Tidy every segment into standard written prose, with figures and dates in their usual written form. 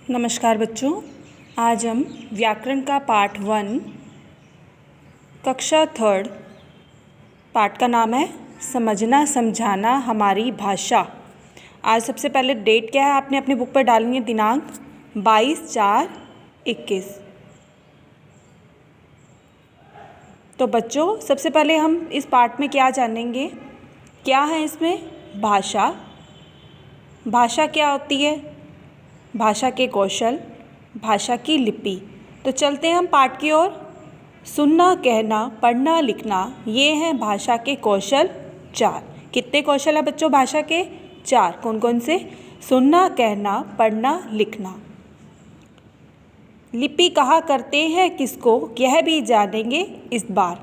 नमस्कार बच्चों, आज हम व्याकरण का पार्ट 1 कक्षा 3 पाठ का नाम है समझना समझाना हमारी भाषा। आज सबसे पहले डेट क्या है आपने अपनी बुक पर डालनी है, दिनांक 22/4/21। तो बच्चों सबसे पहले हम इस पाठ में क्या जानेंगे, क्या है इसमें भाषा। भाषा क्या होती है, भाषा के कौशल, भाषा की लिपि। तो चलते हैं हम पाठ की ओर। सुनना, कहना, पढ़ना, लिखना, ये हैं भाषा के कौशल 4। कितने कौशल है बच्चों भाषा के? 4। कौन कौन से? सुनना, कहना, पढ़ना, लिखना। लिपि कहा करते हैं किसको, यह भी जानेंगे इस बार।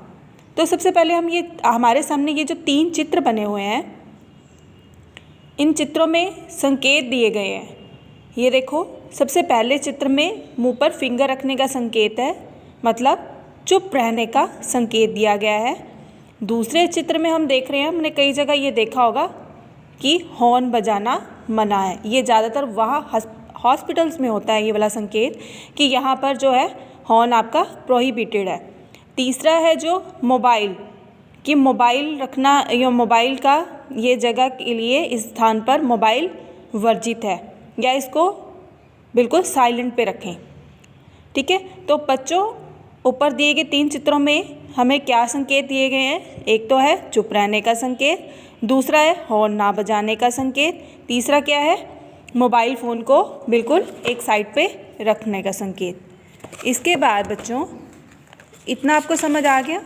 तो सबसे पहले हम ये हमारे सामने ये जो 3 चित्र बने हुए हैं, इन चित्रों में संकेत दिए गए हैं। ये देखो, सबसे पहले चित्र में मुंह पर फिंगर रखने का संकेत है, मतलब चुप रहने का संकेत दिया गया है। दूसरे चित्र में हम देख रहे हैं, हमने कई जगह ये देखा होगा कि हॉर्न बजाना मना है। ये ज़्यादातर वहाँ हॉस्पिटल्स में होता है ये वाला संकेत कि यहाँ पर जो है हॉर्न आपका प्रोहिबिटेड है। तीसरा है जो मोबाइल, कि मोबाइल रखना या मोबाइल का ये जगह के लिए इस स्थान पर मोबाइल वर्जित है, या इसको बिल्कुल साइलेंट पे रखें। ठीक है, तो बच्चों ऊपर दिए गए 3 चित्रों में हमें क्या संकेत दिए गए हैं? एक तो है चुप रहने का संकेत, दूसरा है हॉर्न ना बजाने का संकेत, तीसरा क्या है? मोबाइल फ़ोन को बिल्कुल एक साइड पे रखने का संकेत। इसके बाद बच्चों इतना आपको समझ आ गया?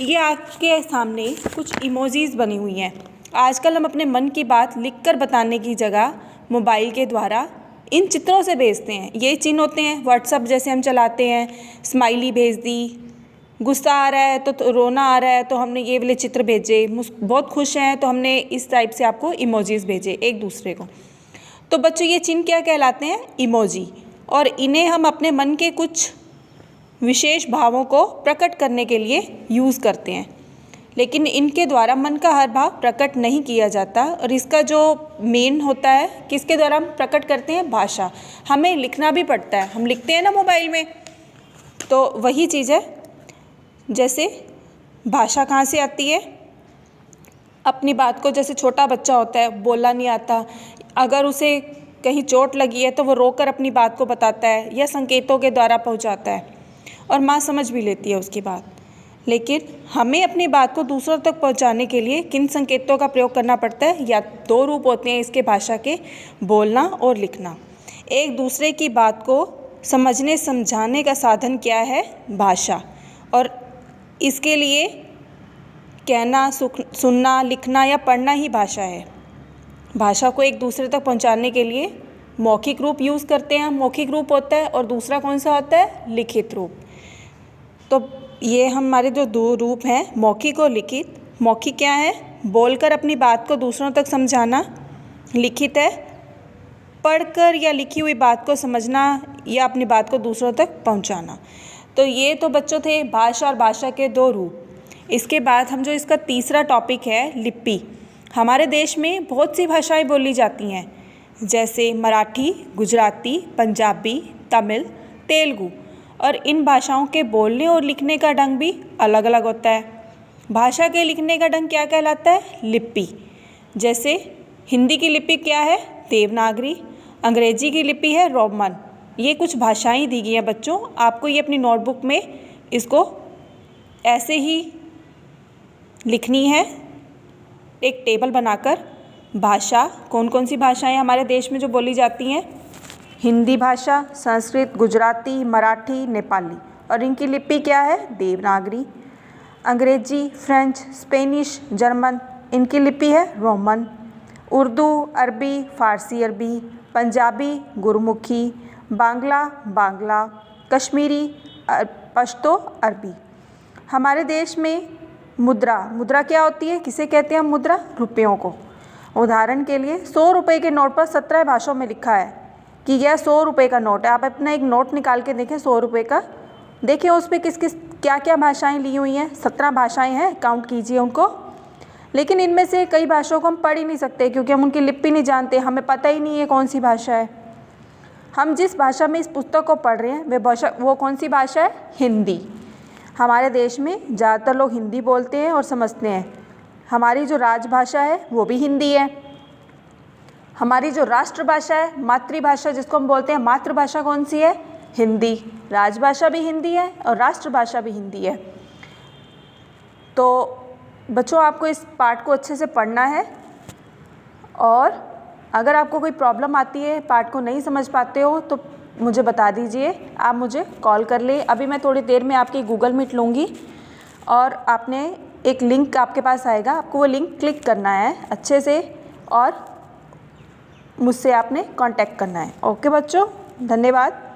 ये आपके सामने कुछ इमोजीज बनी हुई हैं। आजकल हम अपने मन की बात लिखकर बताने की जगह मोबाइल के द्वारा इन चित्रों से भेजते हैं। ये चिन्ह होते हैं, व्हाट्सअप जैसे हम चलाते हैं, स्माइली भेज दी, गुस्सा आ रहा है तो रोना आ रहा है तो हमने ये वाले चित्र भेजे, बहुत खुश हैं तो हमने इस टाइप से आपको इमोजीज भेजे एक दूसरे को। तो बच्चों ये चिन्ह क्या कहलाते हैं? इमोजी। और इन्हें हम अपने मन के कुछ विशेष भावों को प्रकट करने के लिए यूज़ करते हैं, लेकिन इनके द्वारा मन का हर भाव प्रकट नहीं किया जाता। और इसका जो मेन होता है, किसके द्वारा हम प्रकट करते हैं? भाषा। हमें लिखना भी पड़ता है, हम लिखते हैं ना मोबाइल में, तो वही चीज़ है। जैसे भाषा कहाँ से आती है? अपनी बात को, जैसे छोटा बच्चा होता है, बोलना नहीं आता, अगर उसे कहीं चोट लगी है तो वो रोकर अपनी बात को बताता है या संकेतों के द्वारा पहुँचाता है, और माँ समझ भी लेती है उसकी बात। लेकिन हमें अपनी बात को दूसरों तक पहुंचाने के लिए किन संकेतों का प्रयोग करना पड़ता है? या 2 रूप होते हैं इसके भाषा के, बोलना और लिखना। एक दूसरे की बात को समझने समझाने का साधन क्या है? भाषा। और इसके लिए कहना, सुनना, लिखना या पढ़ना ही भाषा है। भाषा को एक दूसरे तक पहुँचाने के लिए मौखिक रूप यूज़ करते हैं, मौखिक रूप होता है, और दूसरा कौन सा होता है? लिखित रूप। तो ये हमारे जो 2 रूप हैं, मौखिक और लिखित। मौखिक क्या है? बोलकर अपनी बात को दूसरों तक समझाना। लिखित है पढ़कर या लिखी हुई बात को समझना या अपनी बात को दूसरों तक पहुंचाना। तो ये तो बच्चों थे भाषा और भाषा के 2 रूप। इसके बाद हम जो इसका तीसरा टॉपिक है, लिपि। हमारे देश में बहुत सी भाषाएं बोली जाती हैं, जैसे मराठी, गुजराती, पंजाबी, तमिल, तेलुगु। और इन भाषाओं के बोलने और लिखने का ढंग भी अलग अलग होता है। भाषा के लिखने का ढंग क्या कहलाता है? लिपि। जैसे हिंदी की लिपि क्या है? देवनागरी। अंग्रेजी की लिपि है रोमन। ये कुछ भाषाएं दी गई हैं बच्चों, आपको ये अपनी नोटबुक में इसको ऐसे ही लिखनी है, एक टेबल बनाकर। भाषा, कौन कौन सी भाषाएं हमारे देश में जो बोली जाती हैं? हिंदी भाषा, संस्कृत, गुजराती, मराठी, नेपाली। और इनकी लिपि क्या है? देवनागरी। अंग्रेजी, फ्रेंच, स्पेनिश, जर्मन, इनकी लिपि है रोमन। उर्दू, अरबी, फ़ारसी अरबी, पंजाबी, गुरमुखी, बांग्ला, कश्मीरी, पश्तो अरबी। हमारे देश में मुद्रा क्या होती है? किसे कहते हैं हम मुद्रा? रुपयों को। उदाहरण के लिए 100 रुपये के नोट पर 17 भाषाओं में लिखा है कि यह 100 रुपये का नोट है। आप अपना एक नोट निकाल के देखें 100 रुपये का, देखिए उस पर किस किस क्या क्या भाषाएं ली हुई हैं। 17 भाषाएं हैं, काउंट कीजिए उनको। लेकिन इनमें से कई भाषाओं को हम पढ़ ही नहीं सकते, क्योंकि हम उनकी लिपि नहीं जानते, हमें पता ही नहीं है कौन सी भाषा है। हम जिस भाषा में इस पुस्तक को पढ़ रहे हैं वो कौन सी भाषा है? हिंदी। हमारे देश में ज़्यादातर लोग हिंदी बोलते हैं और समझते हैं। हमारी जो राजभाषा है वो भी हिंदी है। हमारी जो राष्ट्रभाषा है, मातृभाषा जिसको हम बोलते हैं, मातृभाषा कौन सी है? हिंदी। राजभाषा भी हिंदी है और राष्ट्रभाषा भी हिंदी है। तो बच्चों, आपको इस पाठ को अच्छे से पढ़ना है और अगर आपको कोई प्रॉब्लम आती है, पाठ को नहीं समझ पाते हो, तो मुझे बता दीजिए, आप मुझे कॉल कर ले। अभी मैं थोड़ी देर में आपकी गूगल मीट लूँगी और आपने एक लिंक आपके पास आएगा, आपको वो लिंक क्लिक करना है अच्छे से और मुझसे आपने कांटेक्ट करना है। ओके बच्चों, धन्यवाद।